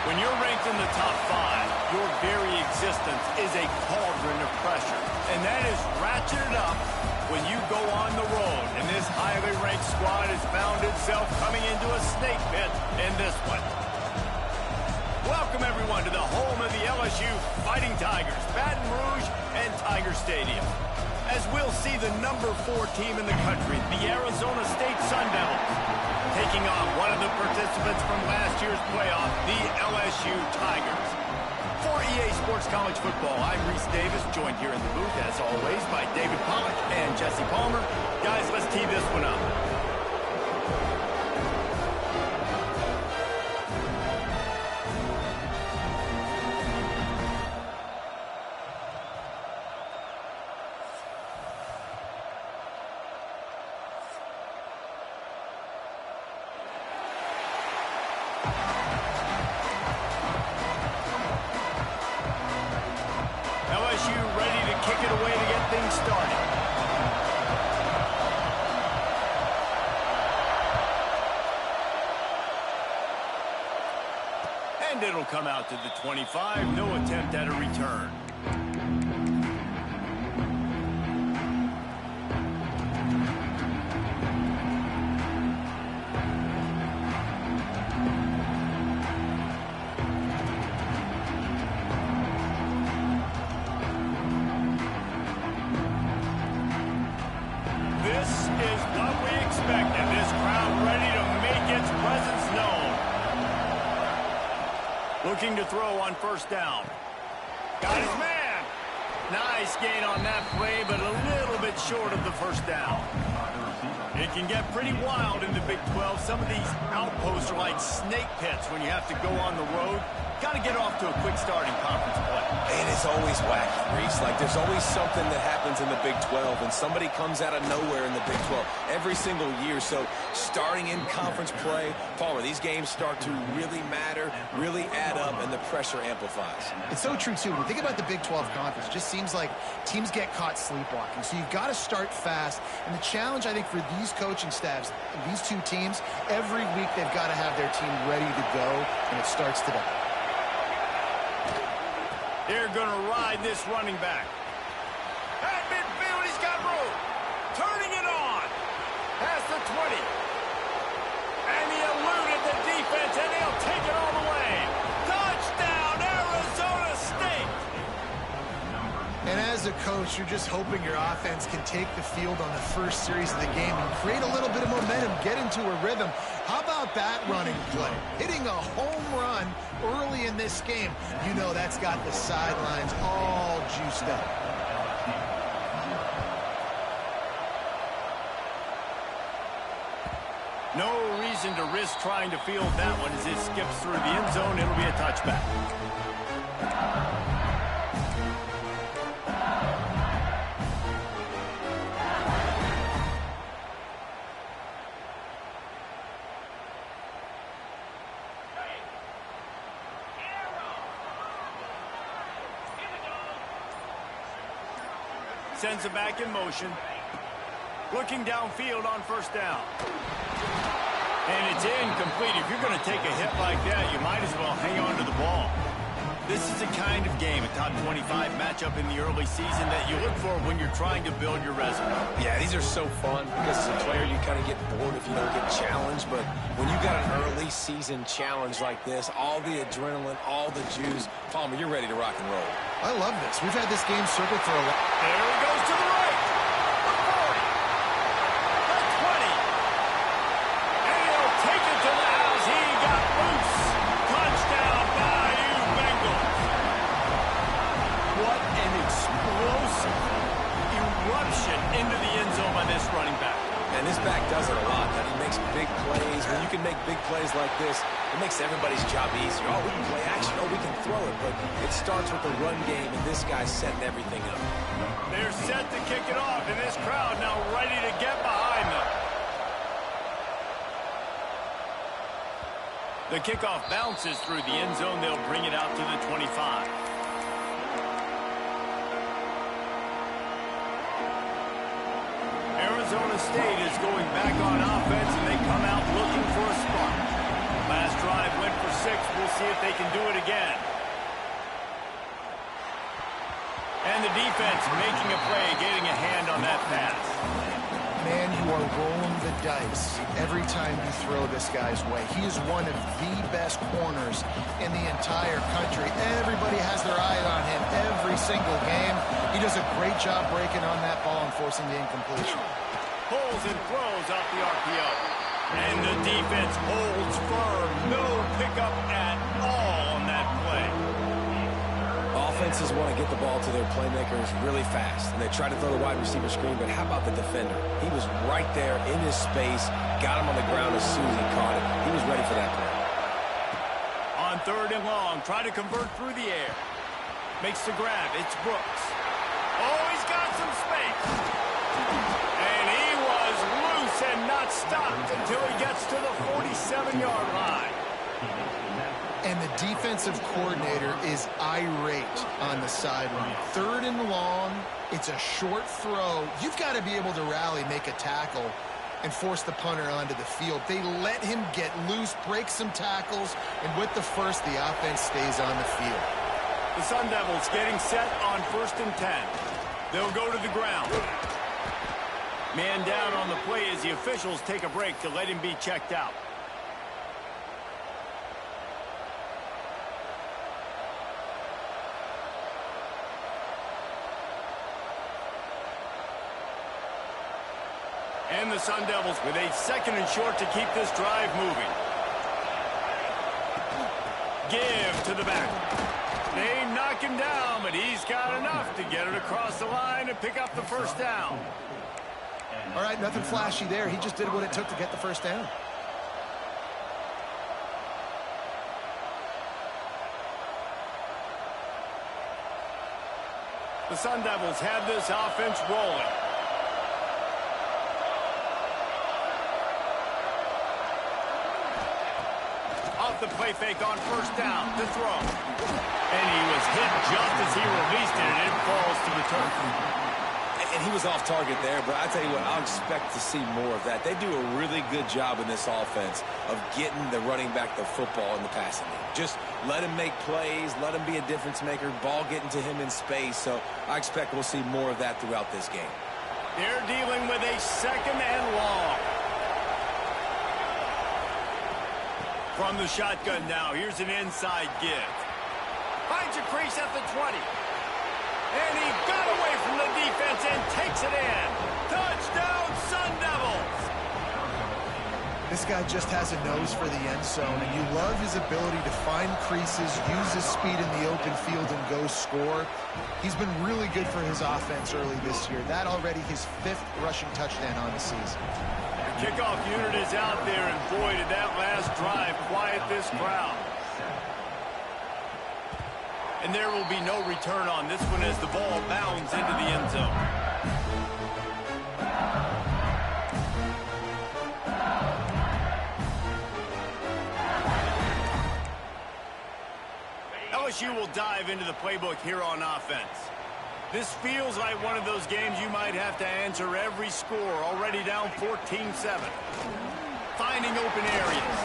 When you're ranked in the top 5, your very existence is a cauldron of pressure. And that is ratcheted up when you go on the road. And this highly ranked squad has found itself coming into a snake pit in this one. Welcome, everyone, to the home of the LSU Fighting Tigers, Baton Rouge and Tiger Stadium. As we'll see the number 4 team in the country, the Arizona State Sun Devils, taking on one of the participants from last year's playoff, the LSU Tigers. For EA Sports College Football, I'm Reese Davis, joined here in the booth, as always, by David Pollack and Jesse Palmer. Guys, let's tee this one up. LSU ready to kick it away to get things started. And it'll come out to the 25. No attempt at a return. This is what we expected. This crowd ready to make its presence known. Looking to throw on first down. Got his man. Nice gain on that play, but a little bit short of the first down. It can get pretty wild in the Big 12. Some of these outposts are like snake pits when you have to go on the road. Got to get off to a quick start in conference play. And it's always wacky, Reese. Like, there's always something that happens in the Big 12, and somebody comes out of nowhere in the Big 12 every single year. So, starting in conference play, Palmer, these games start to really matter, really add up, and the pressure amplifies. It's so true, too. When you think about the Big 12 conference, it just seems like teams get caught sleepwalking. So, you've got to start fast. And the challenge, I think, for these coaching staffs, these two teams, every week they've got to have their team ready to go, and it starts today. They're going to ride this running back. At midfield, he's got room. Turning it on. Past the 20. And he eluded the defense, and he'll take it all the way. Touchdown, Arizona State. And as a coach, you're just hoping your offense can take the field on the first series of the game and create a little bit of momentum, get into a rhythm. How about that running play? Hitting a home run early in this game. You know that's got the sidelines all juiced up. No reason to risk trying to field that one as it skips through the end zone. It'll be a touchback. Sends it back in motion. Looking downfield on first down. And it's incomplete. If you're going to take a hit like that, you might as well hang on to the ball. This is the kind of game, a top 25 matchup in the early season that you look for when you're trying to build your resume. Yeah, these are so fun because as a player, you kind of get bored if you don't get challenged. But when you got an early season challenge like this, all the adrenaline, all the juice, Palmer, you're ready to rock and roll. I love this. We've had this game circled for a while. There he goes to the right. The 40. The 20. And he'll take it to the house. He got loose. Touchdown, Bayou Bengals. What an explosive eruption into the end zone by this running back. And this back does it a lot. That he makes big plays. When you can make big plays like this, it makes everybody's job easier. Oh, we can play action. Oh, we can throw it. But it starts with the run game, and this guy's setting everything up. They're set to kick it off, and this crowd now ready to get behind them. The kickoff bounces through the end zone. They'll bring it out to the 25. Arizona State is going back on offense, and they come out looking for a spark. Last drive went for 6. We'll see if they can do it again. And the defense making a play, getting a hand on that pass. Man, you are rolling the dice every time you throw this guy's way. He is one of the best corners in the entire country. Everybody has their eye on him every single game. He does a great job breaking on that ball and forcing the incompletion. Pulls and throws off the RPO. And the defense holds firm. No pickup at all on that play. Offenses want to get the ball to their playmakers really fast, and they try to throw the wide receiver screen, but how about the defender? He was right there in his space, got him on the ground as soon as he caught it. He was ready for that play. On 3rd and long, try to convert through the air. Makes the grab. It's Brooks. Oh, he's got some space. And he was loose and not stopped until he gets to the 47-yard line. And the defensive coordinator is irate on the sideline. 3rd and long, it's a short throw. You've got to be able to rally, make a tackle, and force the punter onto the field. They let him get loose, break some tackles, and with the first, the offense stays on the field. The Sun Devils getting set on 1st and 10. They'll go to the ground. Man down on the play as the officials take a break to let him be checked out. And the Sun Devils with a 2nd and short to keep this drive moving. Give to the back. They knock him down, but he's got enough to get it across the line and pick up the 1st down. All right, nothing flashy there. He just did what it took to get the 1st down. The Sun Devils have this offense rolling. Off the play fake on 1st down to throw. And he was hit just as he released it, and it falls to the turf. And he was off target there, but I tell you what, I'll expect to see more of that. They do a really good job in this offense of getting the running back the football in the passing game. Just let him make plays, let him be a difference maker, ball getting to him in space. So I expect we'll see more of that throughout this game. They're dealing with a 2nd and long. From the shotgun now, here's an inside give. Finds a crease at the 20. And he got away from the defense and takes it in. Touchdown, Sun Devils! This guy just has a nose for the end zone, and you love his ability to find creases, use his speed in the open field, and go score. He's been really good for his offense early this year. That already his 5th rushing touchdown on the season. The kickoff unit is out there, and boy, did that last drive quiet this crowd. And there will be no return on this one as the ball bounds into the end zone. LSU will dive into the playbook here on offense. This feels like one of those games you might have to answer every score, already down 14-7. Finding open areas.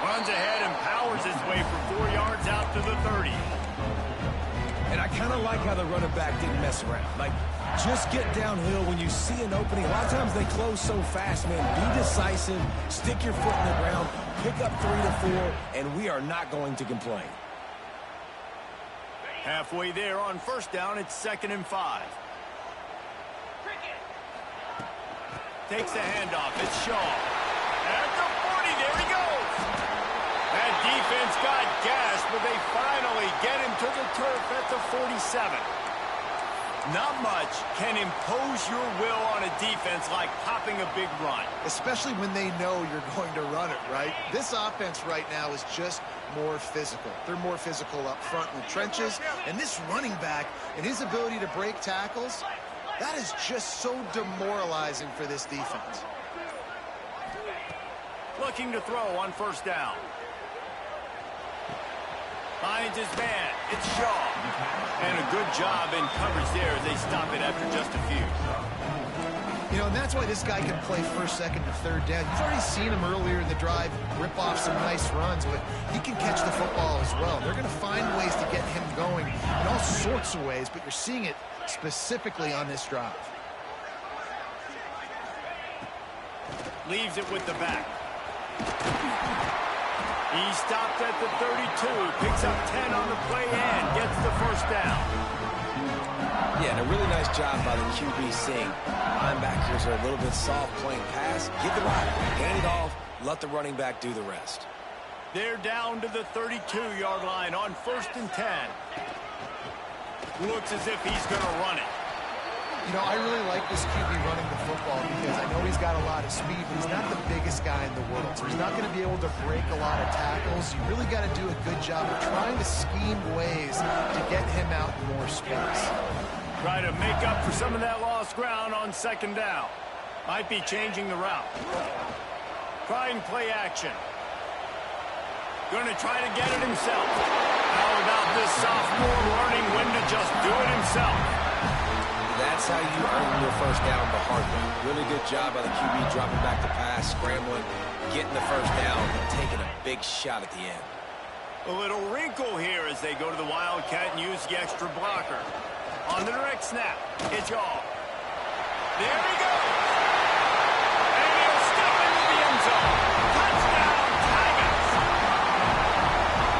Runs ahead and powers his way for 4 yards out to the 30. And I kind of like how the running back didn't mess around. Like, just get downhill when you see an opening. A lot of times they close so fast, man. Be decisive, stick your foot in the ground, pick up 3 to 4, and we are not going to complain. Halfway there on 1st down, it's 2nd and 5. Takes the handoff. It's Shaw. At the 40, there he goes. That defense got gashed, but they finally get him to the turf at the 47. Not much can impose your will on a defense like popping a big run. Especially when they know you're going to run it, right? This offense right now is just more physical. They're more physical up front in the trenches. And this running back and his ability to break tackles, that is just so demoralizing for this defense. Looking to throw on 1st down. Finds his man. It's Shaw. And a good job in coverage there as they stop it after just a few. You know, and that's why this guy can play first, second, and third down. You've already seen him earlier in the drive rip off some nice runs, but he can catch the football as well. They're going to find ways to get him going in all sorts of ways, but you're seeing it specifically on this drive. Leaves it with the back. He stopped at the 32, picks up 10 on the play and gets the first down. Yeah, and a really nice job by the QB seeing linebackers are a little bit soft playing pass. Give the rock, hand it off, let the running back do the rest. They're down to the 32-yard line on 1st and 10. Looks as if he's going to run it. You know, I really like this QB running the football because I know he's got a lot of speed, but he's not the biggest guy in the world, so he's not going to be able to break a lot of tackles. You really got to do a good job of trying to scheme ways to get him out in more space. Try to make up for some of that lost ground on 2nd down. Might be changing the route. Trying play action. Going to try to get it himself. How about this sophomore learning when to just do it himself? That's how you earn your first down the hard way. Really good job by the QB dropping back the pass, scrambling, getting the first down, and taking a big shot at the end. A little wrinkle here as they go to the Wildcat and use the extra blocker. On the direct snap, it's all. There he goes. And he'll step into the end zone. Touchdown, Tigers.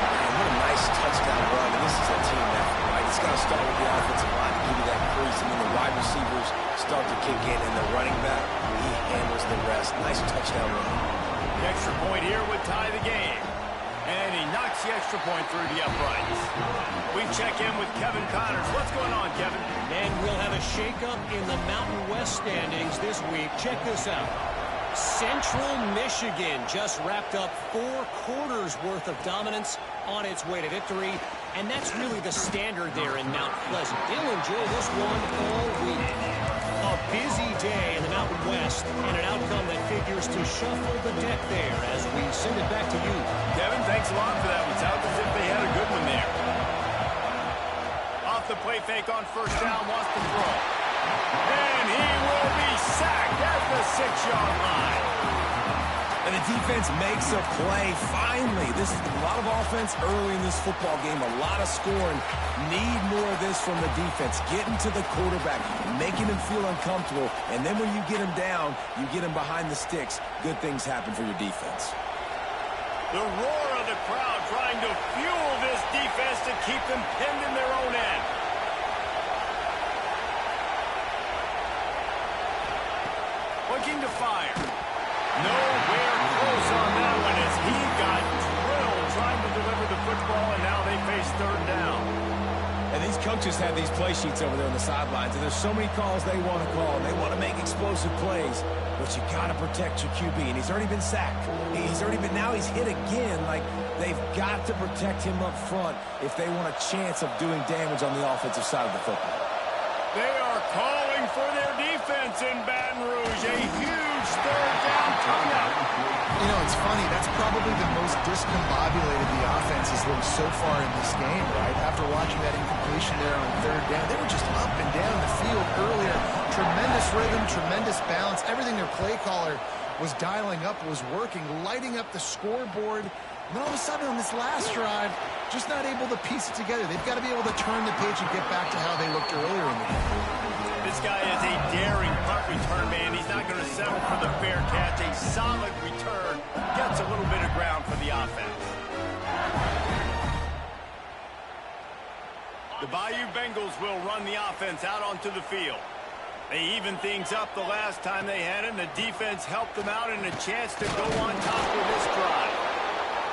Man, what a nice touchdown run. And this is a team effort, right? It's got to start with the offensive line to give you that crease. And then the wide receivers start to kick in. And the running back, he handles the rest. Nice touchdown run. The extra point here would tie the game. And he knocks the extra point through the uprights. We check in with Kevin Connors. What's going on, Kevin? And we'll have a shakeup in the Mountain West standings this week. Check this out. Central Michigan just wrapped up 4 quarters worth of dominance on its way to victory. And that's really the standard there in Mount Pleasant. They'll enjoy this one all week. A busy day in the Mountain West and an outcome that figures to shuffle the deck there as we send it back to you. Kevin, thanks a lot for that. It sounds as if they had a good one there. Off the play fake on 1st down, wants to throw. And he will be sacked at the 6-yard line. And the defense makes a play. Finally, this is a lot of offense early in this football game, a lot of scoring. Need more of this from the defense. Getting to the quarterback, making him feel uncomfortable. And then when you get him down, you get him behind the sticks. Good things happen for your defense. The roar of the crowd trying to fuel this defense to keep them pinned in their own end. Looking to fire. Nowhere close on that one as he got drilled trying to deliver the football, and now they face 3rd down. And these coaches have these play sheets over there on the sidelines, and there's so many calls they want to call, and they want to make explosive plays, but you got to protect your QB, and he's already been sacked. Now he's hit again. Like, they've got to protect him up front if they want a chance of doing damage on the offensive side of the football. They are calling for their defense in Baton Rouge. A huge 3rd down coming up. You know, it's funny. That's probably the most discombobulated the offense has looked so far in this game, right? After watching that incompletion there on 3rd down, they were just up and down the field earlier. Tremendous rhythm, tremendous balance. Everything their play caller was dialing up was working, lighting up the scoreboard. And then all of a sudden on this last drive, just not able to piece it together. They've got to be able to turn the page and get back to how they looked earlier in the game. This guy is a daring punt return man. He's not going to settle for the fair catch. A solid return. Gets a little bit of ground for the offense. The Bayou Bengals will run the offense out onto the field. They evened things up the last time they had it, and the defense helped them out and a chance to go on top with this drive.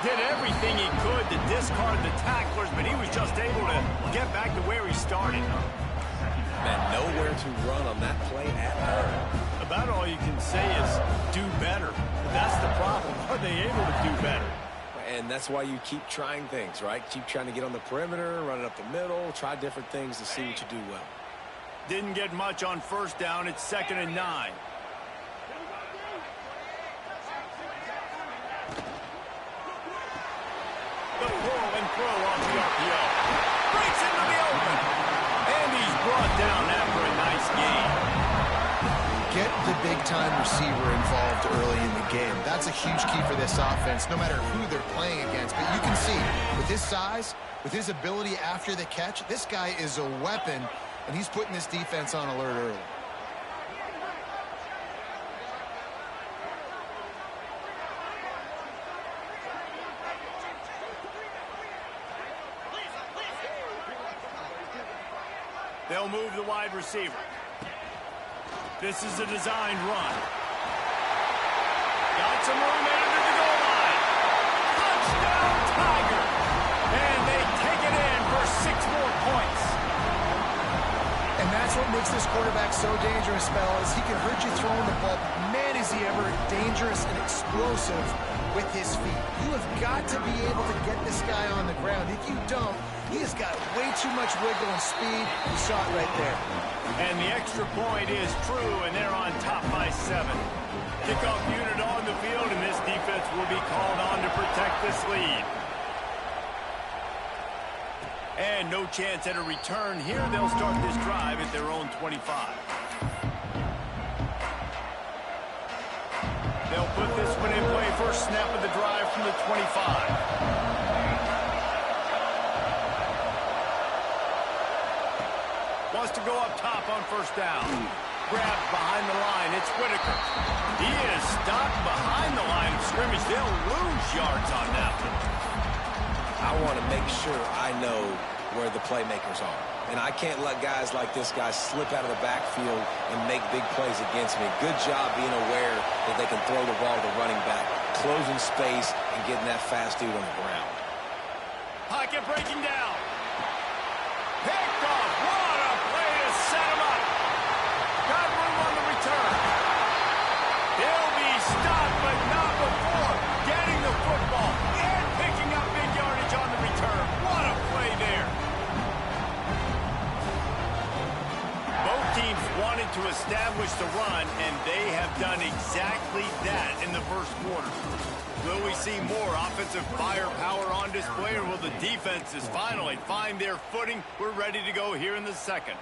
Did everything he could to discard the tacklers, but he was just able to get back to where he started. Man, nowhere to run on that play at all. About all you can say is do better. That's the problem. Are they able to do better? And that's why you keep trying things, right? Keep trying to get on the perimeter, run it up the middle, try different things to see what you do well. Didn't get much on 1st down. It's 2nd and 9. The whirl and throw off the RPO. Breaks into the open. And he's brought down after a nice game. Get the big-time receiver involved early in the game. That's a huge key for this offense, no matter who they're playing against. But you can see, with his size, with his ability after the catch, this guy is a weapon, and he's putting this defense on alert early. They'll move the wide receiver. This is a designed run. Got some room under the goal line. Touchdown, Tiger! And they take it in for 6 more points. And that's what makes this quarterback so dangerous, fellas. He can hurt you throwing the ball. Man, is he ever dangerous and explosive with his feet. You have got to be able to get this guy on the ground. If you don't, he has got way too much wiggle and speed. You saw it right there. And the extra point is true, and they're on top by 7. Kickoff unit on the field, and this defense will be called on to protect this lead. And no chance at a return here. They'll start this drive at their own 25. They'll put this one in play. First snap of the drive from the 25. Wants to go up top on first down. Grabbed behind the line. It's Whitaker. He is stopped behind the line of scrimmage. They'll lose yards on that one. I want to make sure I know where the playmakers are. And I can't let guys like this guy slip out of the backfield and make big plays against me. Good job being aware that they can throw the ball to the running back, closing space, and getting that fast dude on the ground. Pocket breaking down. Picked off. What a play to set him up. Got room on the return. He'll be stopped, but not before getting the football and picking up big yardage on the return. What a play there. Both teams wanted to establish the run, and they have done exactly that in the first quarter. Will we see more offensive firepower on display, or will the defenses finally find their footing? We're ready to go here in the second.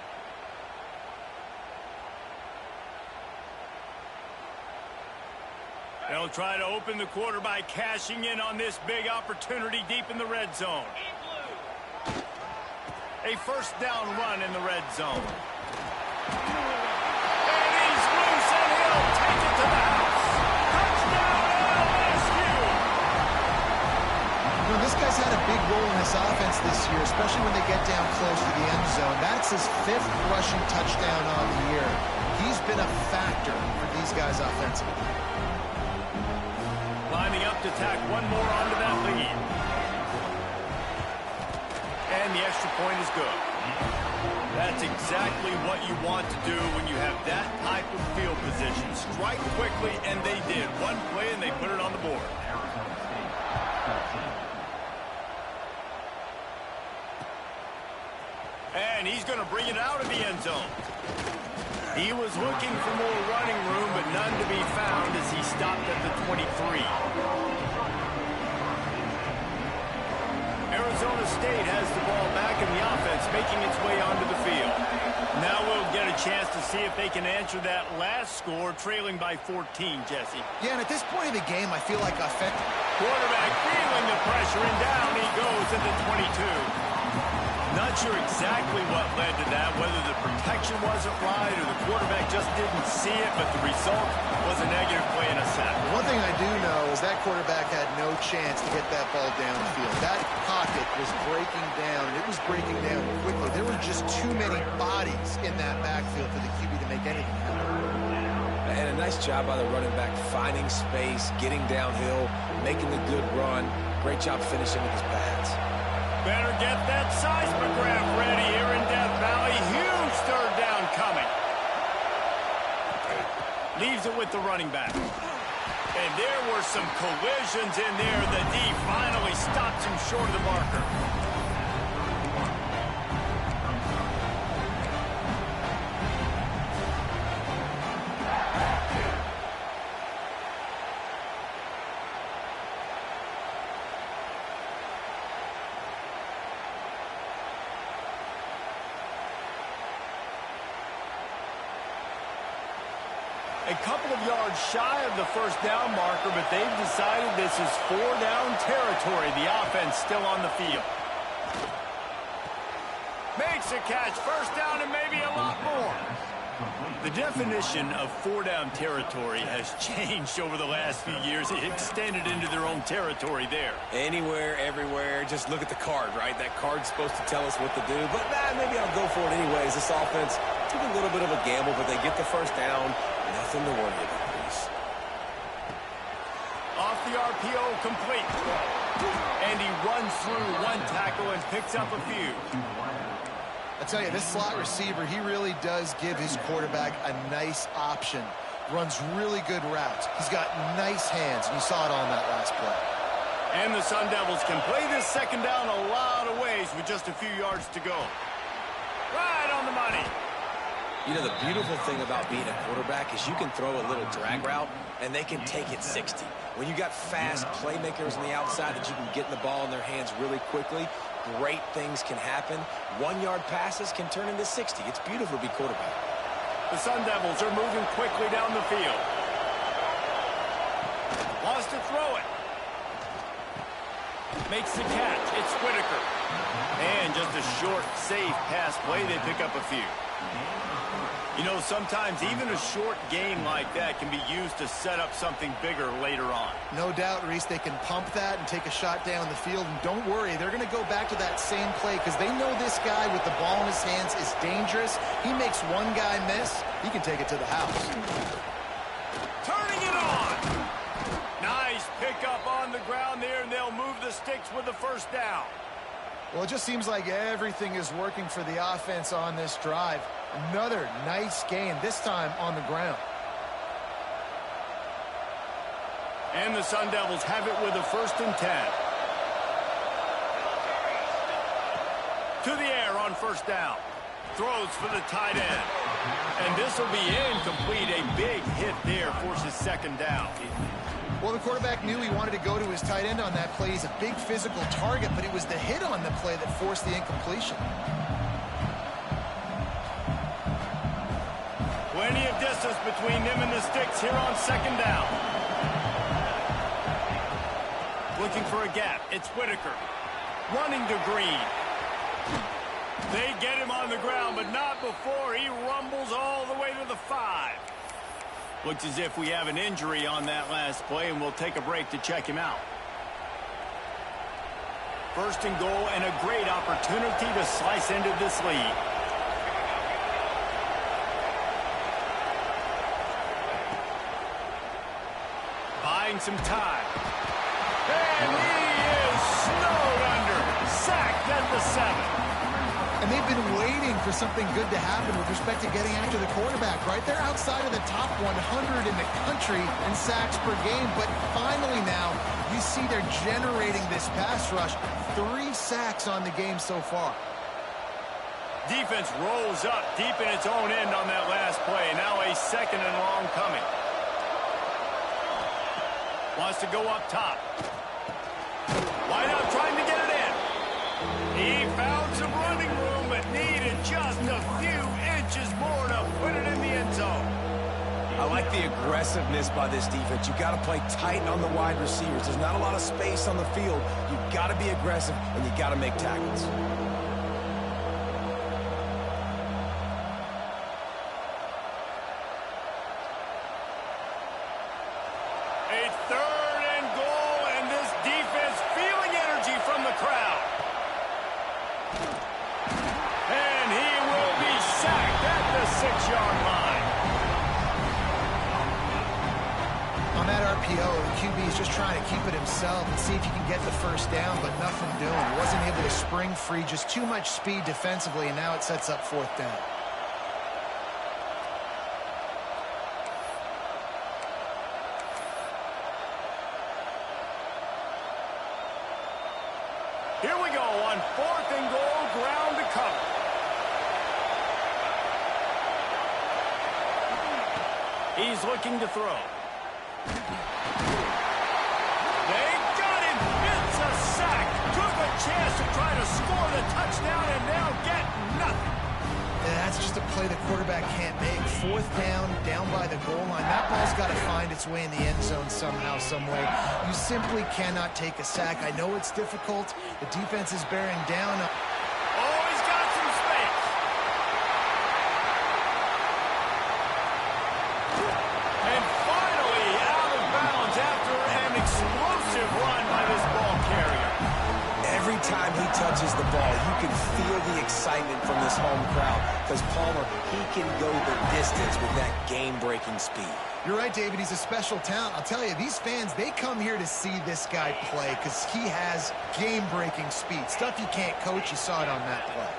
They'll try to open the quarter by cashing in on this big opportunity deep in the red zone. A first down run in the red zone. And he's loose, and he'll take it to the house. Touchdown, LSU! You know, this guy's had a big role in this offense this year, especially when they get down close to the end zone. That's his 5th rushing touchdown on the year. He's been a factor for these guys offensively. Lining up to tack one more onto that lead. And the extra point is good. That's exactly what you want to do when you have that type of field position. Strike quickly, and they did. One play, and they put it on the board. And he's going to bring it out of the end zone. He was looking for more running room, but none to be found as he stopped at the 23. Arizona State has the ball back in the offense, making its way onto the field. Now we'll get a chance to see if they can answer that last score, trailing by 14, Jesse. Yeah, and at this point of the game, I feel like quarterback feeling the pressure, and down he goes at the 22. Not sure exactly what led to that, whether the protection wasn't right or the quarterback just didn't see it, but the result was a negative play and a sack. One thing I do know is that quarterback had no chance to get that ball downfield. That pocket was breaking down. It was breaking down quickly. There were just too many bodies in that backfield for the QB to make anything happen. And a nice job by the running back, finding space, getting downhill, making the good run. Great job finishing with his pads. Better get that seismograph ready here in Death Valley. Huge third down coming. Leaves it with the running back. And there were some collisions in there. The D finally stops him short of the marker. A couple of yards shy of the first down marker, but they've decided this is 4-down territory. The offense still on the field. Makes a catch. First down and maybe a lot more. The definition of 4-down territory has changed over the last few years. It extended into their own territory there. Anywhere, everywhere. Just look at the card, right? That card's supposed to tell us what to do. But maybe I'll go for it anyways. This offense took a little bit of a gamble, but they get the first down. Nothing to worry about, please. Off the RPO, complete. And he runs through one tackle and picks up a few. I tell you, this slot receiver, he really does give his quarterback a nice option. Runs really good routes. He's got nice hands, and you saw it on that last play. And the Sun Devils can play this second down a lot of ways with just a few yards to go. Right on the money. You know, the beautiful thing about being a quarterback is you can throw a little drag route, and they can take it 60. When you got fast playmakers on the outside that you can get the ball in their hands really quickly, great things can happen. 1-yard passes can turn into 60. It's beautiful to be quarterback. The Sun Devils are moving quickly down the field. Wants to throw it. Makes the catch. It's Whitaker. And just a short, safe pass play. They pick up a few. You know, sometimes even a short game like that can be used to set up something bigger later on. No doubt, Reese, they can pump that and take a shot down the field. And don't worry, they're going to go back to that same play because they know this guy with the ball in his hands is dangerous. He makes one guy miss, he can take it to the house. Turning it on. Nice pickup on the ground there, and they'll move the sticks with the first down. Well, it just seems like everything is working for the offense on this drive. Another nice gain, this time on the ground. And the Sun Devils have it with a 1st and 10. To the air on first down. Throws for the tight end. And this will be incomplete. A big hit there forces 2nd down. Well, the quarterback knew he wanted to go to his tight end on that play. He's a big physical target, but it was the hit on the play that forced the incompletion. Plenty of distance between them and the sticks here on 2nd down. Looking for a gap. It's Whitaker. Running to Green. They get him on the ground, but not before he rumbles all the way to the 5. Looks as if we have an injury on that last play, and we'll take a break to check him out. 1st and goal, and a great opportunity to slice into this lead. Buying some time. And he is snowed under. Sacked at the 7. And they've been waiting for something good to happen with respect to getting after the quarterback, right? They're outside of the top 100 in the country in sacks per game, but finally now you see they're generating this pass rush. 3 sacks on the game so far. Defense rolls up deep in its own end on that last play. Now a 2nd and long coming. Wants to go up top. Wide out trying to get it in. He found some running room, but needed just a few inches more to put it in the end zone. I like the aggressiveness by this defense. You've got to play tight on the wide receivers. There's not a lot of space on the field. You've got to be aggressive, and you've got to make tackles. A 3rd and goal, and this defense feeling energy from the crowd. And he will be sacked at the 6-yard line. On that RPO, the QB is just trying to keep it himself and see if he can get the first down, but nothing doing. He wasn't able to spring free, just too much speed defensively, and now it sets up 4th down. Here we go on 4th and goal, ground to cover. He's looking to throw. They got him. It's a sack. Took a chance to try to score the touchdown and now get nothing. That's just a play the quarterback can't make. Fourth down, down by the goal line. That ball's got to find its way in the end zone somehow, some way. You simply cannot take a sack. I know it's difficult. The defense is bearing down. Oh, he's got some space. And finally out of bounds after an explosive run by this ball carrier. Every time he touches the ball, you can feel the excitement from this home crowd because Palmer, he can go the distance with that game-breaking speed. You're right, David. He's a special talent. I'll tell you, these fans, they come here to see this guy play because he has game-breaking speed. Stuff you can't coach. You saw it on that play.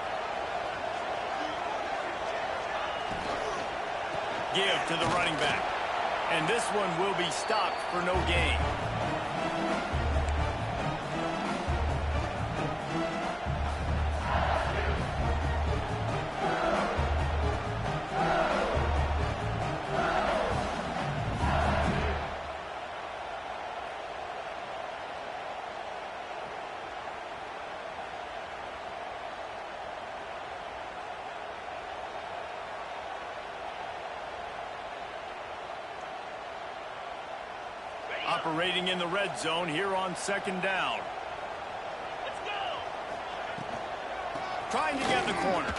Give to the running back. And this one will be stopped for no gain. Operating in the red zone here on second down. Let's go. Trying to get the corner.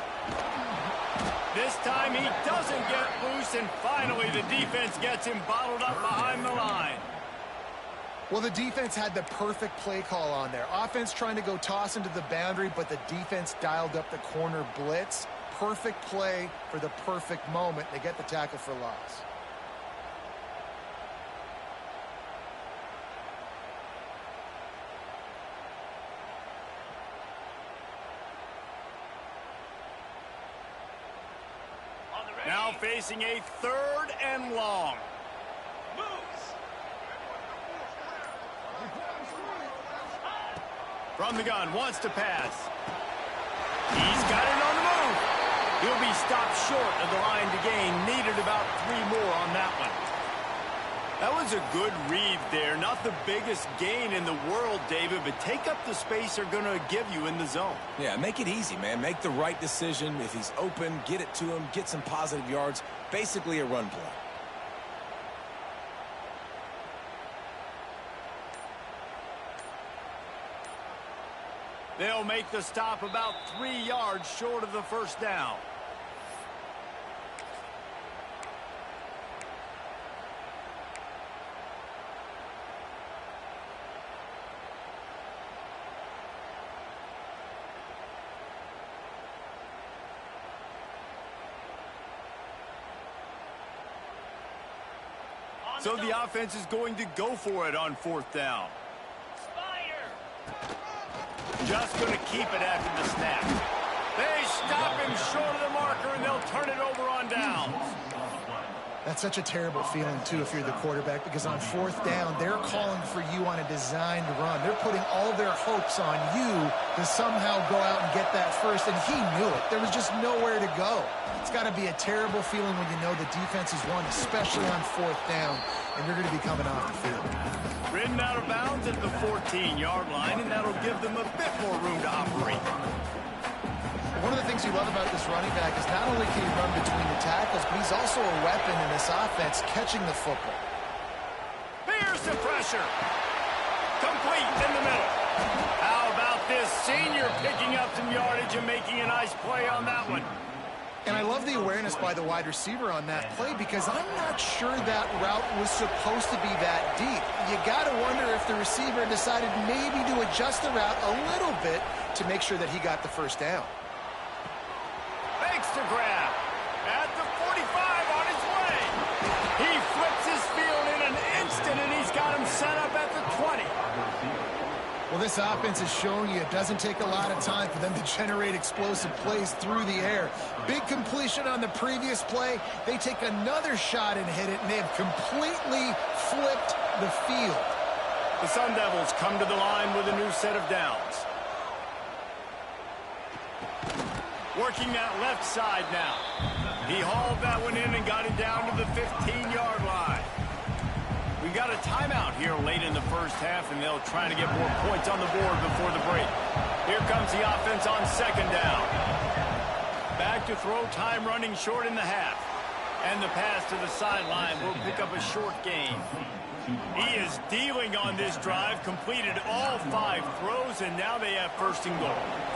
This time he doesn't get loose, and finally the defense gets him bottled up behind the line. Well, the defense had the perfect play call on there. Offense trying to go toss into the boundary, but the defense dialed up the corner blitz. Perfect play for the perfect moment. They get the tackle for loss. Now facing a third and long. From the gun, wants to pass. He's got it on the move. He'll be stopped short of the line to gain. Needed about 3 more on that one. That was a good read there. Not the biggest gain in the world, David, but take up the space they're going to give you in the zone. Yeah, make it easy, man. Make the right decision. If he's open, get it to him, get some positive yards. Basically a run play. They'll make the stop about 3 yards short of the first down. So the offense is going to go for it on fourth down. Just going to keep it after the snap. They stop him short of the marker, and they'll turn it over on downs. That's such a terrible feeling, too, if you're the quarterback, because on fourth down, they're calling for you on a designed run. They're putting all their hopes on you to somehow go out and get that first, and he knew it. There was just nowhere to go. It's got to be a terrible feeling when you know the defense is won, especially on fourth down, and you're going to be coming off the field. Ridden out of bounds at the 14-yard line, and that'll give them a bit more room to operate. One of the things you love about this running back is not only can he run between the tackles, but he's also a weapon in this offense catching the football. Here's the pressure. Complete in the middle. How about this senior picking up some yardage and making a nice play on that one? And I love the awareness by the wide receiver on that play because I'm not sure that route was supposed to be that deep. You got to wonder if the receiver decided maybe to adjust the route a little bit to make sure that he got the first down. Makes the grab. At the 45 on his way. He flips his field in an instant, and he's got him set up at the 20. Well, this offense is showing you it doesn't take a lot of time for them to generate explosive plays through the air. Big completion on the previous play. They take another shot and hit it, and they have completely flipped the field. The Sun Devils come to the line with a new set of downs. Working that left side now. He hauled that one in and got it down to the 15-yard line. We got a timeout here late in the first half, and they'll try to get more points on the board before the break. Here comes the offense on second down. Back to throw, time running short in the half. And the pass to the sideline will pick up a short gain. He is dealing on this drive, completed all 5 throws, and now they have first and goal.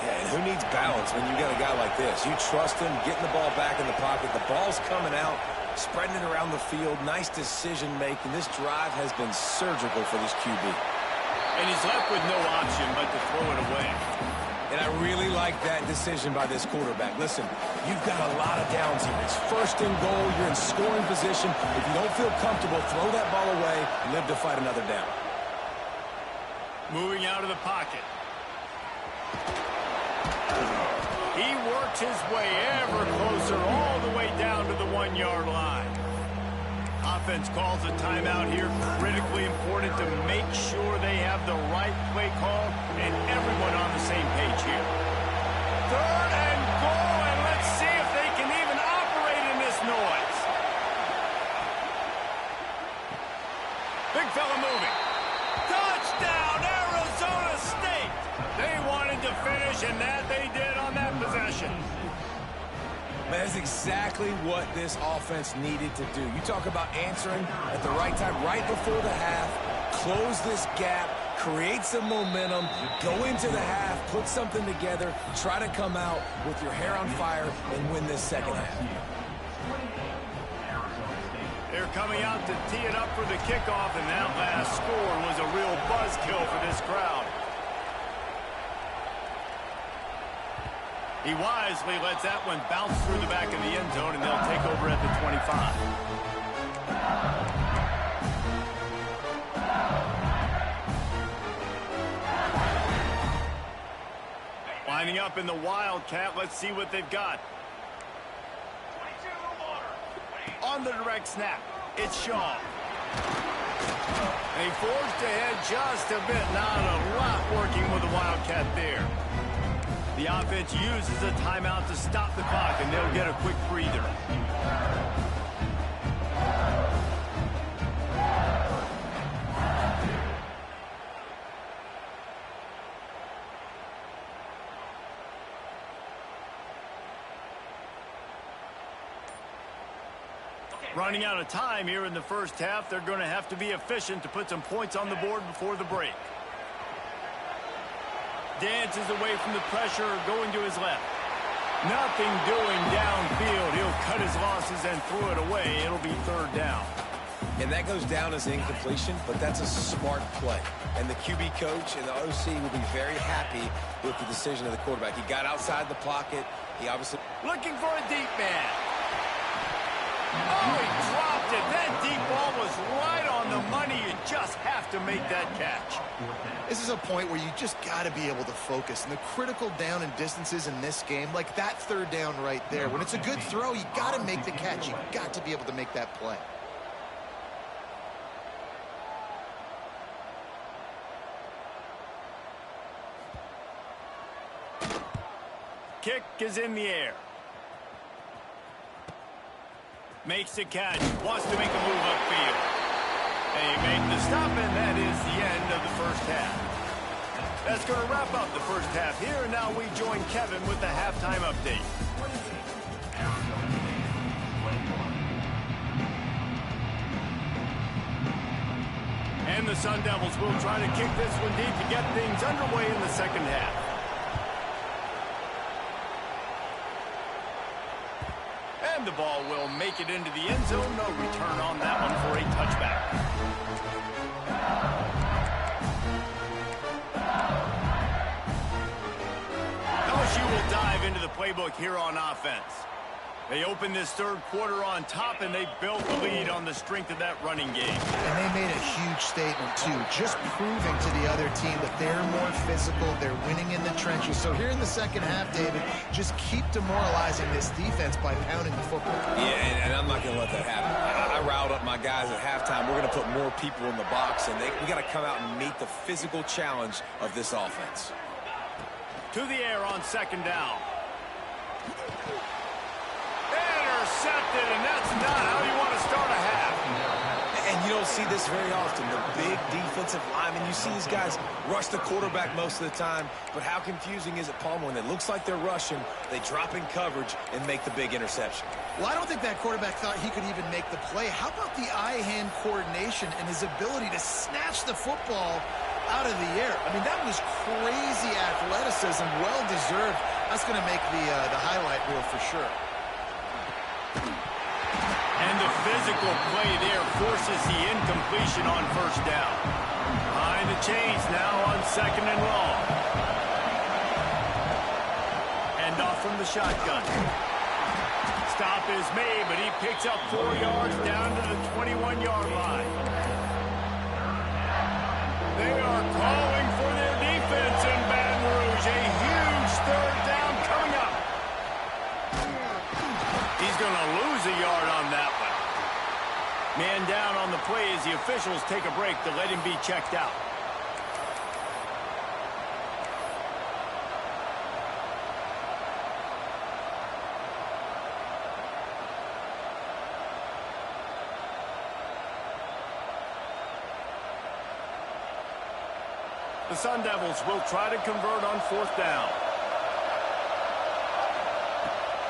Yeah, and who needs balance when you got a guy like this? You trust him, getting the ball back in the pocket. The ball's coming out, spreading it around the field. Nice decision-making. This drive has been surgical for this QB. And he's left with no option but to throw it away. And I really like that decision by this quarterback. Listen, you've got a lot of downs here. It's first and goal. You're in scoring position. If you don't feel comfortable, throw that ball away and live to fight another down. Moving out of the pocket. He works his way ever closer all the way down to the 1-yard line. Offense calls a timeout here. Critically important to make sure they have the right play call and everyone on the same page here. 3rd and goal, and let's see if they can even operate in this noise. Big fella moving. Touchdown, Arizona State. They wanted to finish, and that they did on that possession. That's exactly what this offense needed to do. You talk about answering at the right time, right before the half, close this gap, create some momentum, go into the half, put something together, try to come out with your hair on fire and win this second half. They're coming out to tee it up for the kickoff, and that last score was a real buzzkill for this crowd. He wisely lets that one bounce through the back of the end zone, and they'll take over at the 25. Lining up in the Wildcat. Let's see what they've got. On the direct snap, it's Shaw. And he forged ahead just a bit. Not a lot working with the Wildcat there. The offense uses a timeout to stop the clock, and they'll get a quick breather. Running out of time here in the first half. They're going to have to be efficient to put some points on the board before the break. Dances away from the pressure, going to his left. Nothing doing downfield. He'll cut his losses and throw it away. It'll be 3rd down. And that goes down as incompletion, but that's a smart play. And the QB coach and the OC will be very happy with the decision of the quarterback. He got outside the pocket. He obviously... Looking for a deep man. Oh, he dropped it. That deep ball was right on the money. You just have to make that catch. This is a point where you just got to be able to focus. And the critical down and distances in this game, like that 3rd down right there, when it's a good throw, you got to make the catch. You got to be able to make that play. Kick is in the air. Makes the catch. Wants to make a move upfield. They make the stop, and that is the end of the first half. That's going to wrap up the first half here. And now we join Kevin with the halftime update. And the Sun Devils will try to kick this one deep to get things underway in the second half. And the ball will make it into the end zone. No return on that one for a touchback. LSU will dive into the playbook here on offense. They opened this 3rd quarter on top, and they built the lead on the strength of that running game. And they made a huge statement, too, just proving to the other team that they're more physical, they're winning in the trenches. So here in the second half, David, just keep demoralizing this defense by pounding the football. Yeah, and I'm not going to let that happen. I riled up my guys at halftime. We're going to put more people in the box, and we got to come out and meet the physical challenge of this offense. To the air on 2nd down. Intercepted, and that's not how you want to start a half. And you You don't see this very often. The big defensive linemen, you see these guys rush the quarterback most of the time, but how confusing is it, Palmer, when it looks like they're rushing, they drop in coverage and make the big interception? Well, I don't think that quarterback thought he could even make the play. How about the eye-hand coordination and his ability to snatch the football out of the air? I mean, that was crazy athleticism, well-deserved. That's going to make the highlight reel for sure. And the physical play there forces the incompletion on first down. Behind the chains now on 2nd and long. Hand off from the shotgun. Stop is made, but he picks up 4 yards down to the 21-yard line. They are calling for their defense in Baton Rouge. A huge 3rd down coming up. He's going to lose a yard on that one. Man down on the play as the officials take a break to let him be checked out. The Sun Devils will try to convert on 4th down.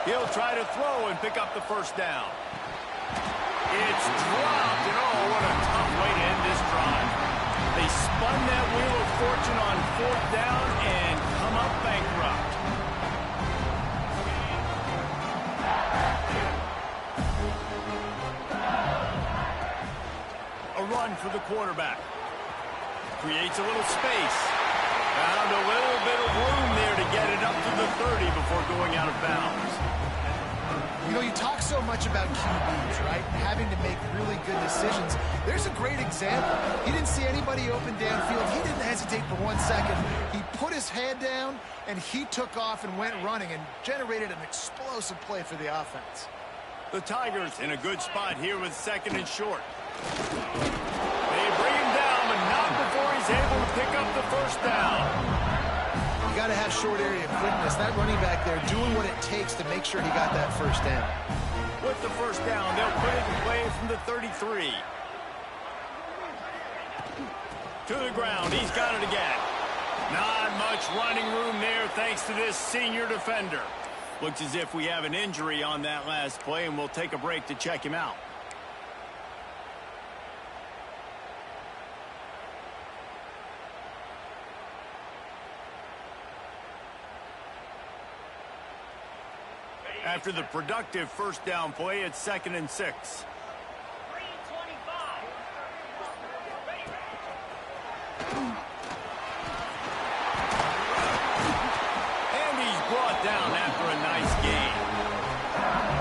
He'll try to throw and pick up the 1st down. It's dropped, and oh, what a tough way to end this drive. They spun that wheel of fortune on 4th down and come up bankrupt. A run for the quarterback. Creates a little space. Found a little bit of room there to get it up to the 30 before going out of bounds. You know, you talk so much about QBs, right? Having to make really good decisions. There's a great example. He didn't see anybody open downfield. He didn't hesitate for 1 second. He put his head down, and he took off and went running and generated an explosive play for the offense. The Tigers in a good spot here with 2nd and short. They bring him down, but not before he's able to pick up the 1st down. You got to have short area quickness. That running back there doing what it takes to make sure he got that 1st down. With the 1st down, they'll put it in play from the 33. To the ground, he's got it again. Not much running room there thanks to this senior defender. Looks as if we have an injury on that last play, and we'll take a break to check him out. After the productive 1st down play, it's 2nd and 6. And he's brought down after a nice gain.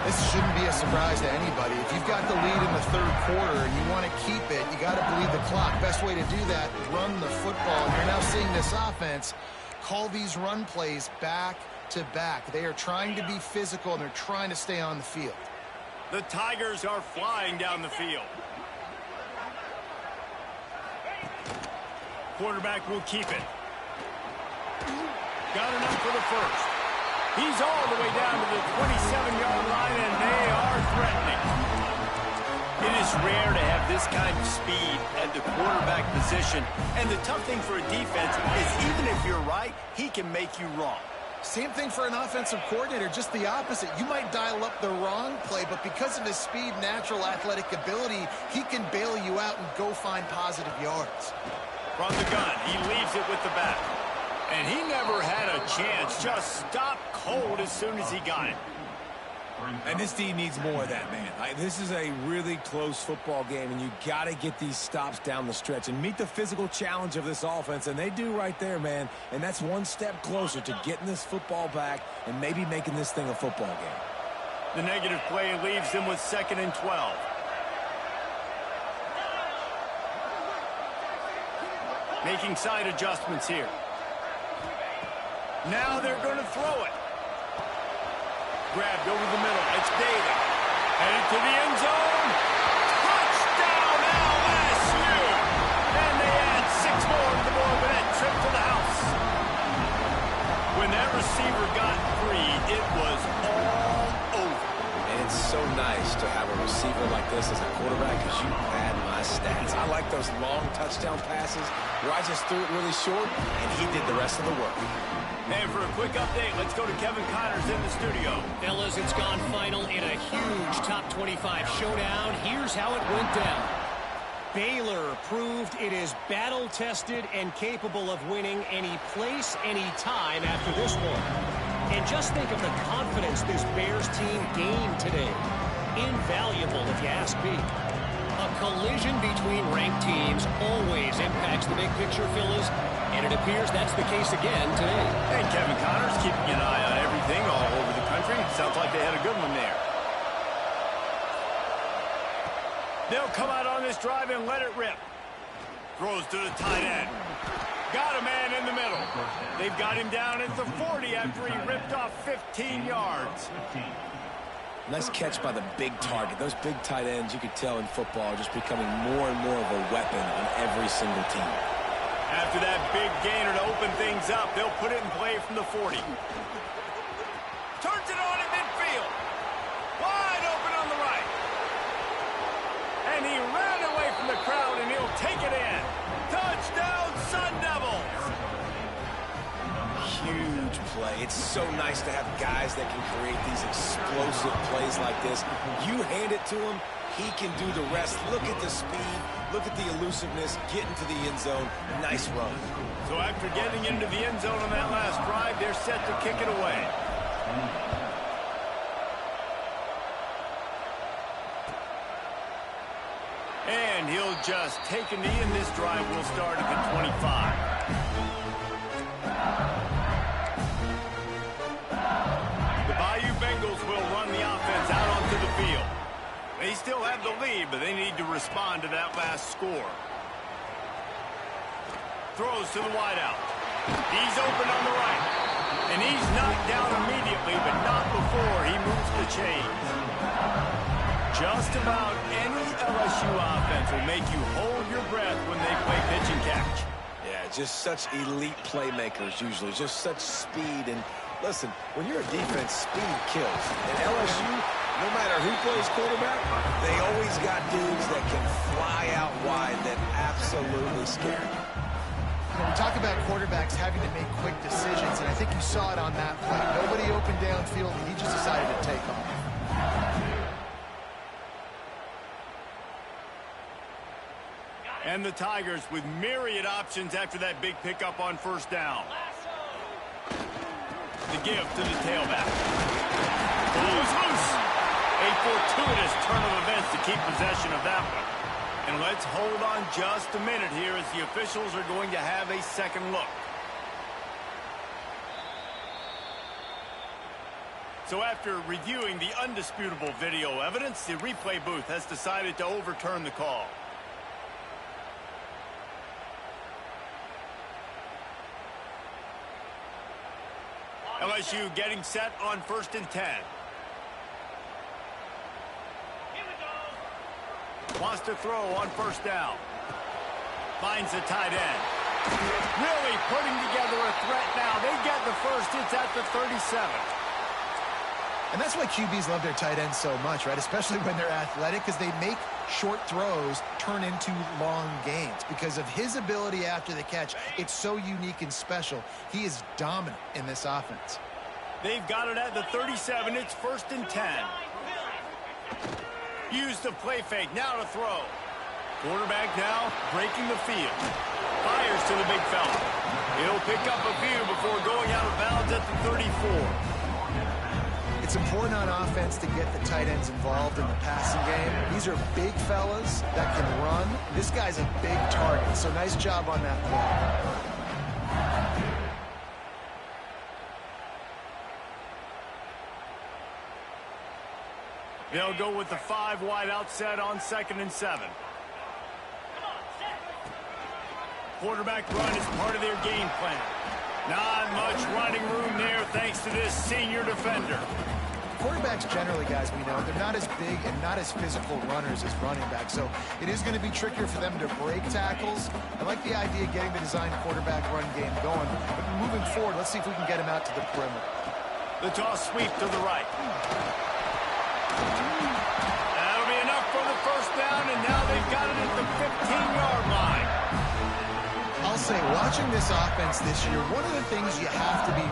This shouldn't be a surprise to anybody. If you've got the lead in the 3rd quarter and you want to keep it, you got to bleed the clock. Best way to do that, run the football. And you're now seeing this offense call these run plays back to back. They are trying to be physical, and they're trying to stay on the field. The Tigers are flying down the field. Quarterback will keep it. Got enough for the 1st. He's all the way down to the 27-yard line, and they are threatening. It is rare to have this kind of speed at the quarterback position, and the tough thing for a defense is even if you're right, he can make you wrong. Same thing for an offensive coordinator, just the opposite. You might dial up the wrong play, but because of his speed, natural athletic ability, he can bail you out and go find positive yards. From the gun, he leaves it with the back. And he never had a chance, just stopped cold as soon as he got it. And this team needs more of that, man. This is a really close football game, and you got to get these stops down the stretch and meet the physical challenge of this offense, and they do right there, man. And that's one step closer to getting this football back and maybe making this thing a football game. The negative play leaves them with 2nd and 12. Making side adjustments here. Now they're going to throw it. Grabbed over the middle. It's David. Headed to the end zone. Touchdown, LSU! And they add 6 more to the board with that trip to the house. When that receiver got free, it was all over. And it's so nice to have a receiver like this as a quarterback, because you had my stats. I like those long touchdown passes where I just threw it really short, and he did the rest of the work. And for a quick update, let's go to Kevin Connors in the studio. Fellas, it's gone final in a huge top 25 showdown. Here's how it went down. Baylor proved it is battle-tested and capable of winning any place, any time after this one. And just think of the confidence this Bears team gained today. Invaluable, if you ask me. A collision between ranked teams always impacts the big picture, fellas, and it appears that's the case again today. And Kevin Connors keeping an eye on everything all over the country. Sounds like they had a good one there. They'll come out on this drive and let it rip. Throws to the tight end. Got a man in the middle. They've got him down at the 40 after he ripped off 15 yards. Nice catch by the big target. Those big tight ends, you could tell in football, are just becoming more and more of a weapon on every single team. After that big gainer to open things up, they'll put it in play from the 40. Turns it on in midfield. Wide open on the right. And he ran away from the crowd, and he'll take it in. Touchdown, Sun Devils! Huge play. It's so nice to have guys that can create these explosive plays like this. You hand it to him, he can do the rest. Look at the speed. Look at the elusiveness. Get into the end zone. Nice run. So after getting into the end zone on that last drive, they're set to kick it away. And he'll just take a knee, and this drive will start at the 25. The Bayou Bengals will run the offense out onto the field. They still have the lead, but they need to respond to that last score. Throws to the wideout. He's open on the right. And he's knocked down immediately, but not before he moves the chains. Just about any LSU offense will make you hold your breath when they play pitch and catch. Yeah, just such elite playmakers usually. Just such speed. And listen, when you're a defense, speed kills. And LSU, no matter who plays quarterback, they always got dudes that can fly out wide that absolutely scare you. We talk about quarterbacks having to make quick decisions, and I think you saw it on that play. Nobody opened downfield, and he just decided to take off. And the Tigers with myriad options after that big pickup on first down. The give to the tailback. Ball is loose. A fortuitous turn of events to keep possession of that one. And let's hold on just a minute here as the officials are going to have a second look. So after reviewing the undisputable video evidence, the replay booth has decided to overturn the call. LSU getting set on 1st and 10. Wants to throw on first down. Finds the tight end. Really putting together a threat now. They get the first. It's at the 37. And that's why QBs love their tight ends so much, right? Especially when they're athletic, because they make short throws turn into long gains. Because of his ability after the catch, it's so unique and special. He is dominant in this offense. They've got it at the 37. It's 1st and 10. Use the play fake. Now to throw. Quarterback now breaking the field. Fires to the big fella. He'll pick up a few before going out of bounds at the 34. It's important on offense to get the tight ends involved in the passing game. These are big fellas that can run. This guy's a big target, so nice job on that play. They'll go with the 5 wide out set on 2nd and 7. Quarterback run is part of their game plan. Not much running room there thanks to this senior defender. Quarterbacks generally, guys, we know, they're not as big and not as physical runners as running backs, so it is going to be trickier for them to break tackles. I like the idea of getting the design quarterback run game going, but moving forward, let's see if we can get him out to the perimeter. The toss sweep to the right. That'll be enough for the first down, and now they've got it at the 15-yard line. I'll say, watching this offense this year, one of the things you have to be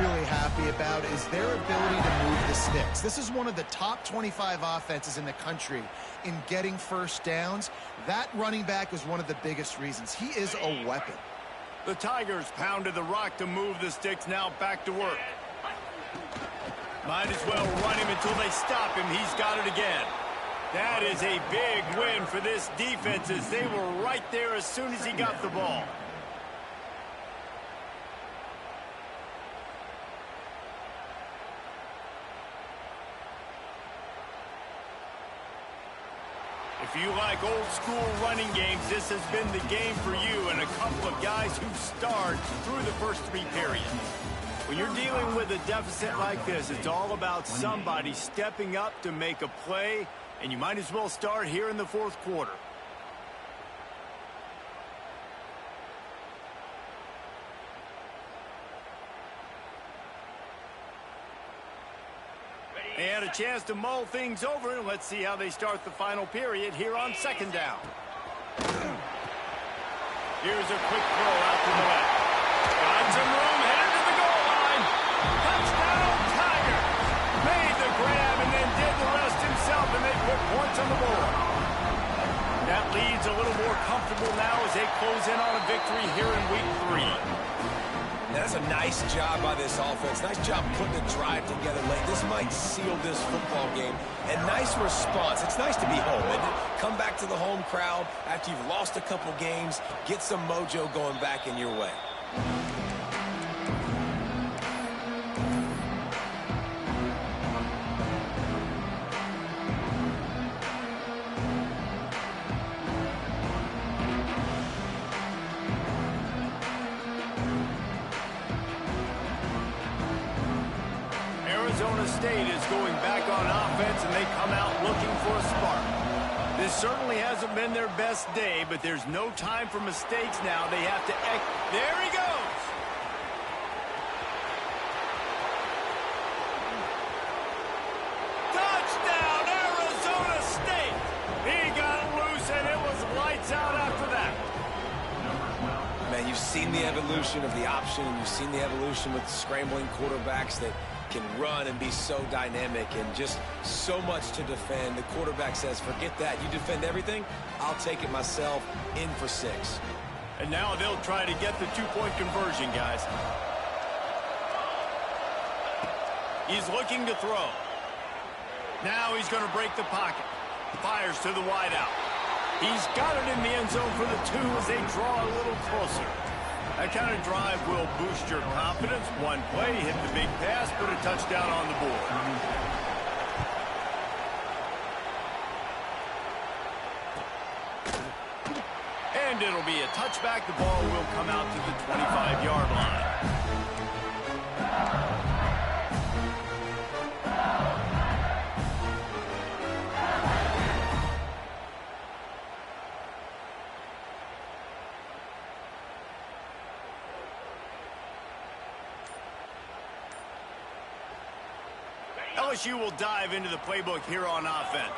really happy about is their ability to move the sticks. This is one of the top 25 offenses in the country in getting first downs. That running back is one of the biggest reasons. He is a weapon. The Tigers pounded the rock to move the sticks, now back to work. Might as well run him until they stop him. He's got it again. That is a big win for this defense, as they were right there as soon as he got the ball. If you like old school running games, this has been the game for you, and a couple of guys who starred through the first 3 periods. When you're dealing with a deficit like this, it's all about somebody stepping up to make a play, and you might as well start here in the 4th quarter. They had a chance to mull things over, and let's see how they start the final period here on 2nd down. Here's a quick throw out to the left. Got some room, headed to the goal line. Touchdown, Tigers! Made the grab and then did the rest himself, and they put points on the board. That lead's a little more comfortable now as they close in on a victory here in week 3. That's a nice job by this offense. Nice job putting the drive together late. This might seal this football game. And nice response. It's nice to be home, isn't it? Come back to the home crowd after you've lost a couple games. Get some mojo going back in your way. Arizona State is going back on offense, and they come out looking for a spark. This certainly hasn't been their best day, but there's no time for mistakes now. They have to there he goes! Touchdown, Arizona State! He got loose, and it was lights out after that. Man, you've seen the evolution of the option, and you've seen the evolution with scrambling quarterbacks that can run and be so dynamic and just so much to defend. The quarterback says, forget that. You defend everything, I'll take it myself. In for 6. And now they'll try to get the 2-point conversion, guys. He's looking to throw. Now he's going to break the pocket. Fires to the wideout. He's got it in the end zone for the 2 as they draw a little closer. That kind of drive will boost your confidence. One play, hit the big pass, put a touchdown on the board. And it'll be a touchback. The ball will come out to the 25-yard line. LSU will dive into the playbook here on offense.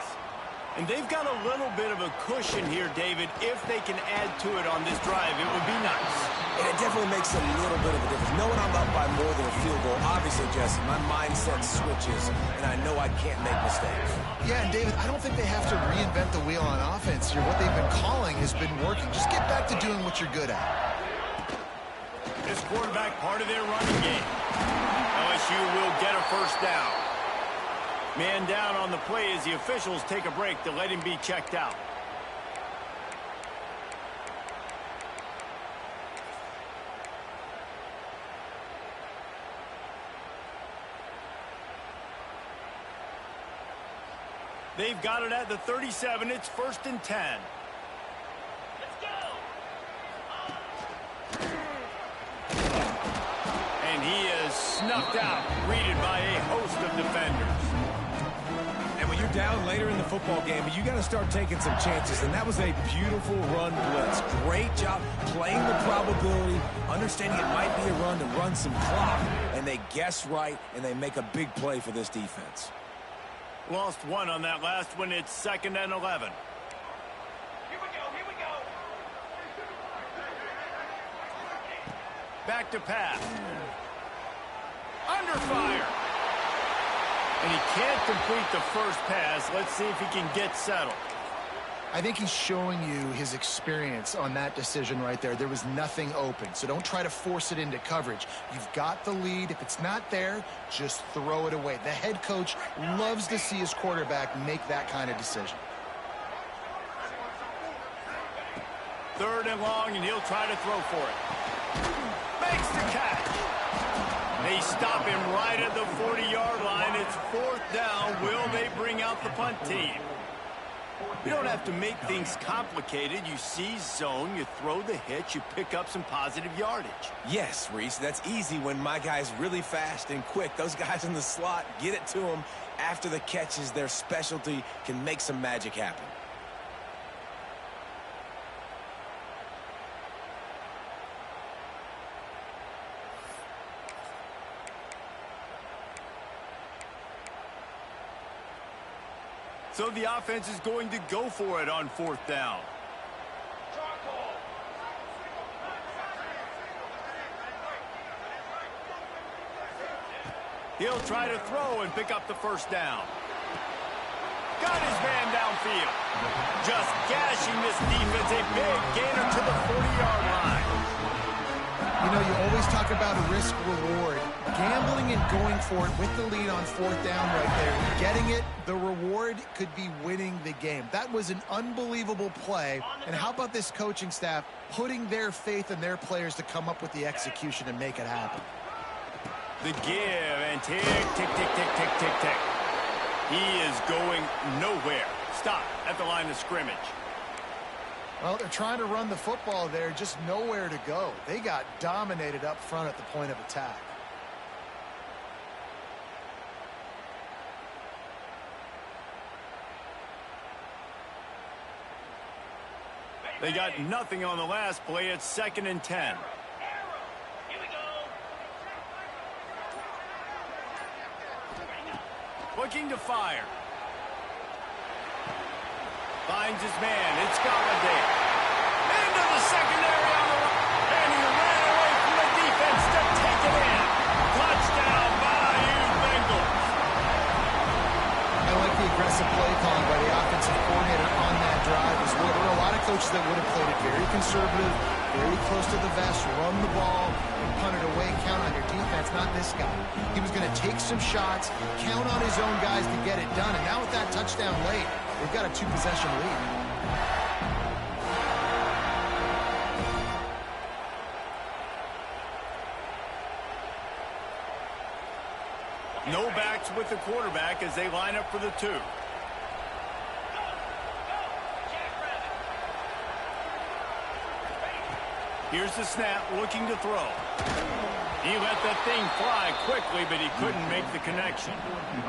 And they've got a little bit of a cushion here, David. If they can add to it on this drive, it would be nice. And it definitely makes a little bit of a difference. Knowing I'm up by more than a field goal, obviously, Jesse, my mindset switches, and I know I can't make mistakes. Yeah, and David, I don't think they have to reinvent the wheel on offense here. What they've been calling has been working. Just get back to doing what you're good at. This quarterback part of their running game. LSU will get a first down. Man down on the play as the officials take a break to let him be checked out. They've got it at the 37. It's 1st and 10. Let's go. And he is snuffed out, greeted by a host of defenders. And when you're down later in the football game, you got to start taking some chances. And that was a beautiful run blitz. Great job playing the probability, understanding it might be a run to run some clock. And they guess right, and they make a big play for this defense. Lost one on that last one. It's 2nd and 11. Back to pass. Under fire. And he can't complete the first pass. Let's see if he can get settled. I think he's showing you his experience on that decision right there. There was nothing open, so don't try to force it into coverage. You've got the lead. If it's not there, just throw it away. The head coach loves to see his quarterback make that kind of decision. 3rd and long, and he'll try to throw for it. Makes the catch. They stop him right at the 40-yard line. It's 4th down. Will they bring out the punt team? You don't have to make things complicated. You see zone, you throw the hitch, you pick up some positive yardage. Yes, Reese, that's easy when my guy's really fast and quick. Those guys in the slot, get it to them after the catch is their specialty, can make some magic happen. So the offense is going to go for it on 4th down. He'll try to throw and pick up the 1st down. Got his man downfield. Just gashing this defense. A big gainer to the 40-yard line. You know, you always talk about a risk-reward. Gambling and going for it with the lead on 4th down right there. Getting it, the reward could be winning the game. That was an unbelievable play. And how about this coaching staff putting their faith in their players to come up with the execution and make it happen? The give and tick, tick, tick, tick, tick, tick, tick. He is going nowhere. Stop at the line of scrimmage. Well, they're trying to run the football there, just nowhere to go. They got dominated up front at the point of attack. They got nothing on the last play. It's 2nd and 10. Looking to fire. Finds his man. It's Galladay. Into the secondary on the right. And he ran away from the defense to take it in. Touchdown, Bayou Bengals. I like the aggressive play calling by the offensive coordinator on that drive as well. There were a lot of coaches that would have played it very conservative, very close to the vest, run the ball, and punt it away, count on your defense. Not this guy. He was going to take some shots, count on his own guys to get it done. And now with that touchdown late, they've got a 2-possession lead. No backs with the quarterback as they line up for the 2. Here's the snap, looking to throw. He let that thing fly quickly, but he couldn't make the connection.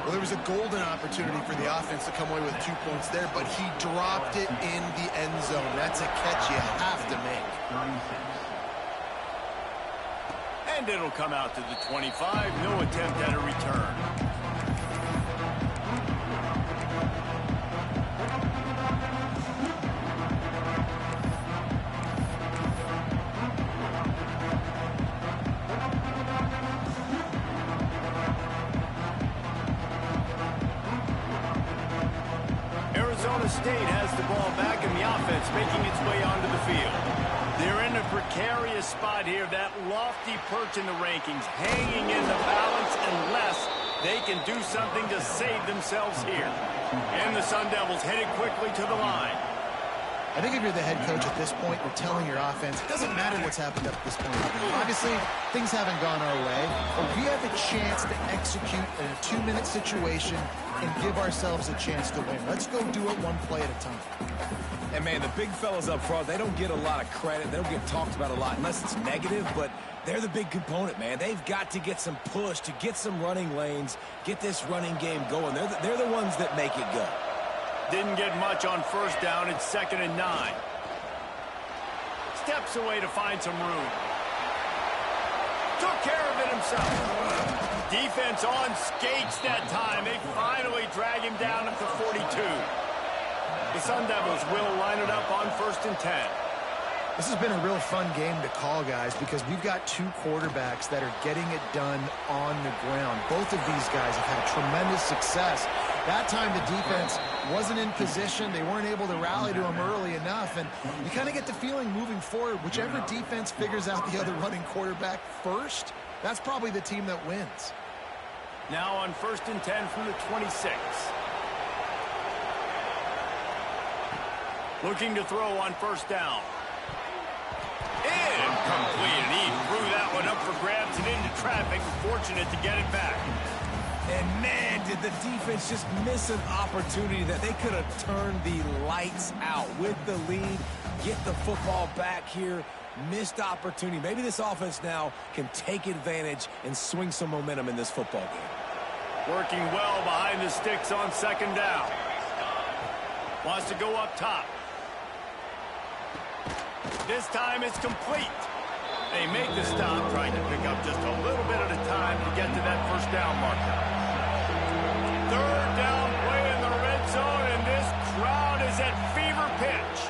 Well, there was a golden opportunity for the offense to come away with 2 points there, but he dropped it in the end zone. That's a catch you have to make. And it'll come out to the 25. No attempt at a return. Arizona State has the ball back and the offense making its way onto the field. They're in a precarious spot here, that lofty perch in the rankings, hanging in the balance unless they can do something to save themselves here. And the Sun Devils headed quickly to the line. I think if you're the head coach at this point, you're telling your offense, it doesn't matter what's happened up to this point. Obviously, things haven't gone our way, but we have a chance to execute in a 2-minute situation and give ourselves a chance to win. Let's go do it one play at a time. And, man, the big fellas up front, they don't get a lot of credit. They don't get talked about a lot unless it's negative, but they're the big component, man. They've got to get some push, to get some running lanes, get this running game going. They're the ones that make it go. Didn't get much on 1st down. It's 2nd and 9. Steps away to find some room. Took care of it himself. Defense on skates that time. They finally drag him down at the 42. The Sun Devils will line it up on 1st and 10. This has been a real fun game to call, guys, because we've got two quarterbacks that are getting it done on the ground. Both of these guys have had tremendous success. That time the defense wasn't in position. They weren't able to rally to him early enough. And you kind of get the feeling moving forward, whichever defense figures out the other running quarterback first, that's probably the team that wins. Now on 1st and 10 from the 26. Looking to throw on 1st down. Incomplete, and he threw that one up for grabs and into traffic. Fortunate to get it back. And man, did the defense just miss an opportunity that they could have turned the lights out with the lead, get the football back here. Missed opportunity. Maybe this offense now can take advantage and swing some momentum in this football game. Working well behind the sticks on 2nd down. Wants to go up top. This time it's complete. They make the stop, trying to pick up just a little bit at a time to get to that 1st down marker. 3rd down play in the red zone, and this crowd is at fever pitch.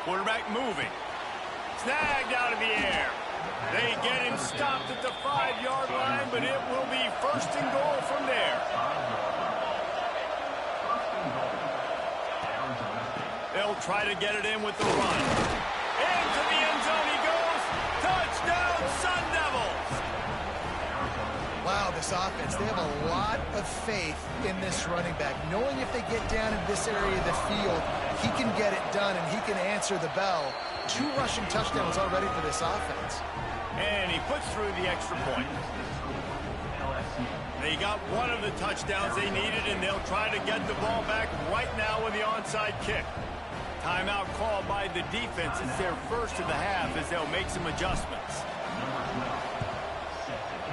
Quarterback moving. Snagged out of the air. They get him stopped at the 5-yard line, but it will be 1st and goal from there. They'll try to get it in with the run. Into the end zone he goes. Touchdown, Sun Devils. Wow, this offense, they have a lot of faith in this running back. Knowing if they get down in this area of the field, he can get it done and he can answer the bell. 2 rushing touchdowns already for this offense. And he puts through the extra point. They got one of the touchdowns they needed, and they'll try to get the ball back right now with the onside kick. Timeout called by the defense. It's their first of the half as they'll make some adjustments.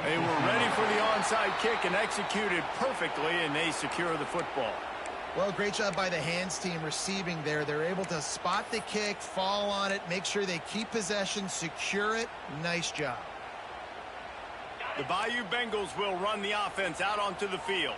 They were ready for the onside kick and executed perfectly, and they secure the football. Well, great job by the hands team receiving there. They're able to spot the kick, fall on it, make sure they keep possession, secure it. Nice job. The Bayou Bengals will run the offense out onto the field.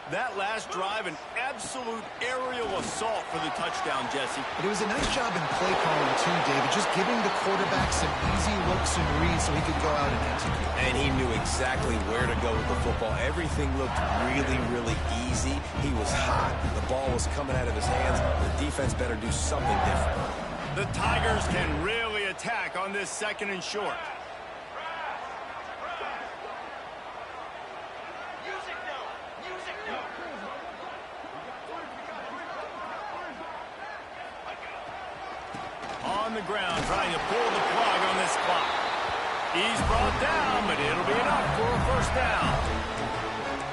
That last drive, an absolute aerial assault for the touchdown, Jesse. But it was a nice job in play calling, too, David, just giving the quarterback some easy looks and reads so he could go out and execute. And he knew exactly where to go with the football. Everything looked really, really easy. He was hot. The ball was coming out of his hands. The defense better do something different. The Tigers can really attack on this 2nd and short. On the ground, trying to pull the plug on this clock. He's brought down, but it'll be enough for a 1st down.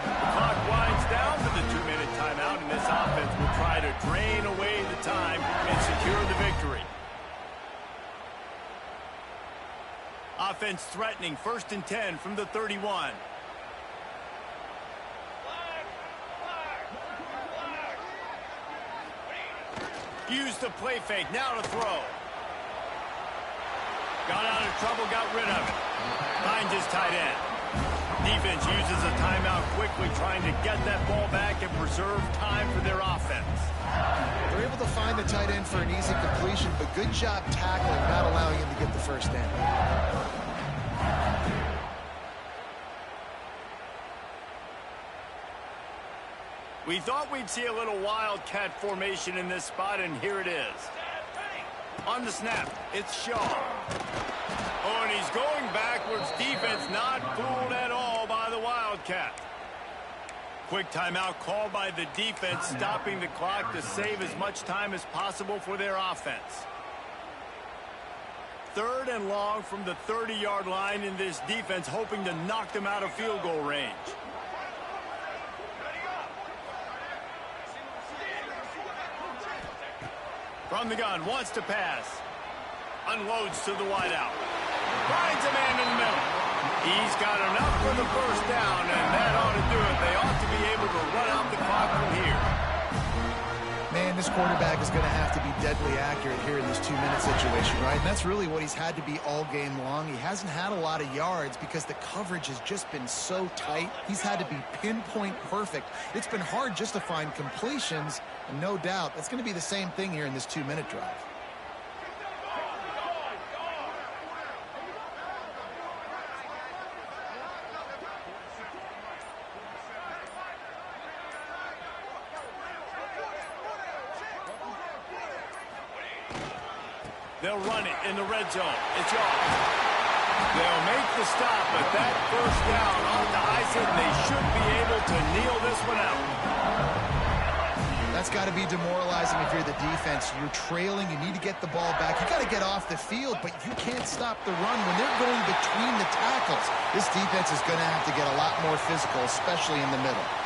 The clock winds down to the 2-minute timeout, and this offense will try to drain away the time and secure the victory. Offense threatening 1st and 10 from the 31. Use the play fake, now to throw. Got out of trouble, got rid of it. Finds his tight end. Defense uses a timeout quickly, trying to get that ball back and preserve time for their offense. They're able to find the tight end for an easy completion, but good job tackling, not allowing him to get the 1st down. We thought we'd see a little wildcat formation in this spot, and here it is. On the snap, it's Shaw. Oh, and he's going backwards. Defense not fooled at all by the wildcat. Quick timeout called by the defense, stopping the clock to save as much time as possible for their offense. 3rd and long from the 30-yard line, in this defense hoping to knock them out of field goal range. From the gun, wants to pass. Unloads to the wideout. Finds a man in the middle. He's got enough for the 1st down, and that ought to do it. They ought to be able to run out the clock from here. Man, this quarterback is going to have to be deadly accurate here in this 2-minute situation, right? And that's really what he's had to be all game long. He hasn't had a lot of yards because the coverage has just been so tight. He's had to be pinpoint perfect. It's been hard just to find completions, and no doubt that's going to be the same thing here in this 2-minute drive. They'll run it in the red zone. It's off. They'll make the stop, but that first down on the ice, and they should be able to kneel this one out. That's got to be demoralizing if you're the defense. You're trailing. You need to get the ball back. You got to get off the field, but you can't stop the run when they're going between the tackles. This defense is going to have to get a lot more physical, especially in the middle.